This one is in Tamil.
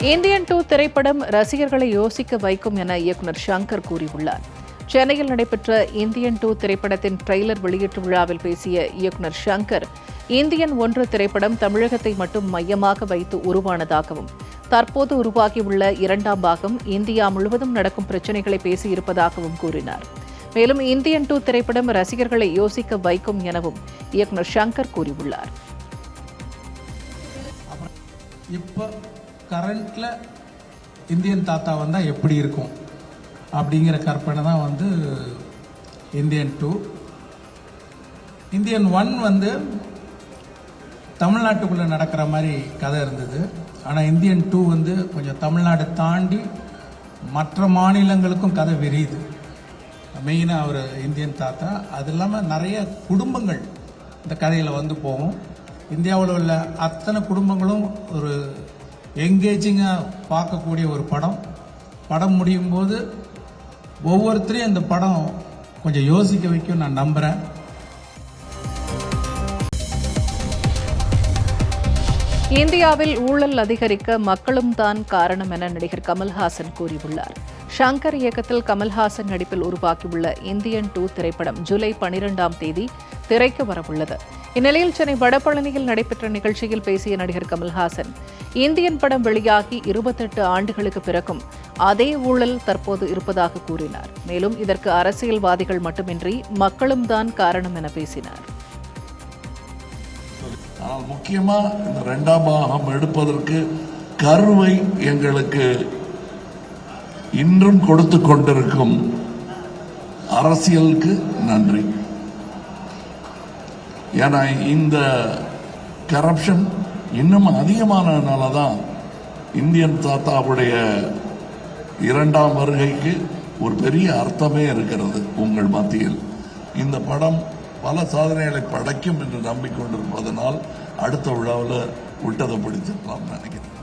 இந்தியன் 2 திரைப்படம் ரசிகர்களை யோசிக்க வைக்கும் என இயக்குநர் ஷங்கர் கூறியுள்ளார். சென்னையில் நடைபெற்ற இந்தியன் 2 திரைப்படத்தின் ட்ரெய்லர் வெளியீட்டு விழாவில் பேசிய இயக்குநர் ஷங்கர், இந்தியன் 1 திரைப்படம் தமிழகத்தை மட்டும் மையமாக வைத்து உருவானதாகவும், தற்போது உருவாகியுள்ள 2ஆம் பாகம் இந்தியா முழுவதும் நடக்கும் பிரச்சினைகளை பேசியிருப்பதாகவும் கூறினார். மேலும் இந்தியன் 2 திரைப்படம் ரசிகர்களை யோசிக்க வைக்கும் எனவும் இயக்குநர் ஷங்கர் கூறியுள்ளார். கரண்ட்ல இந்தியன் தாத்தா வந்தால் எப்படி இருக்கும் அப்படிங்கிற கற்பனை தான் இந்தியன் 2. இந்தியன் 1 தமிழ்நாட்டுக்குள்ளே நடக்கிற மாதிரி கதை இருந்தது. ஆனால் இந்தியன் 2 கொஞ்சம் தமிழ்நாடு தாண்டி மற்ற மாநிலங்களுக்கும் கதை விரியுது. மெயினாக அவர் இந்தியன் தாத்தா, அது இல்லாமல் நிறைய குடும்பங்கள் இந்த கதையில் போகும். இந்தியாவில் உள்ள அத்தனை குடும்பங்களும் ஒரு என்கேஜிங்காக பார்க்கக்கூடிய ஒரு படம் முடியும் போது ஒவ்வொருத்தரையும் இந்த படம் கொஞ்சம் யோசிக்க வைக்கும் நான் நம்புகிறேன். இந்தியாவில் ஊழல் அதிகரிக்க மக்களும் தான் காரணம் என நடிகர் கமல்ஹாசன் கூறியுள்ளார். ஷங்கர் இயக்கத்தில் கமல்ஹாசன் நடிப்பில் உருவாக்கியுள்ள இந்தியன் 2 திரைப்படம் ஜூலை 12ஆம் தேதி திரைக்கு வரவுள்ளது. இந்நிலையில் சென்னை வடபழனியில் நடைபெற்ற நிகழ்ச்சியில் பேசிய நடிகர் கமல்ஹாசன், இந்தியன் படம் வெளியாகி 28 ஆண்டுகளுக்கு பிறகும் அதே ஊழல் தற்போது இருப்பதாக கூறினார். மேலும் இதற்கு அரசியல்வாதிகள் மட்டுமின்றி மக்களும் தான் காரணம் என பேசினார். ஆனால் முக்கியமா இந்த 2ஆம் பாகம் எடுப்பதற்கு கருவை எங்களுக்கு இன்றும் கொடுத்து கொண்டிருக்கும் அரசியலுக்கு நன்றி. ஏன்னா இந்த கரப்ஷன் இன்னும் அதிகமானதுனால தான் இந்தியன் தாத்தாவுடைய 2ஆம் வருகைக்கு ஒரு பெரிய அர்த்தமே இருக்கிறது உங்கள் மத்தியில். இந்த படம் பல சாதனைகளை படைக்கும் என்று நம்பிக்கொண்டிருப்பதனால் அடுத்த விழாவில் விட்டதை பிடிச்சிருக்கலாம் நினைக்கிறேன்.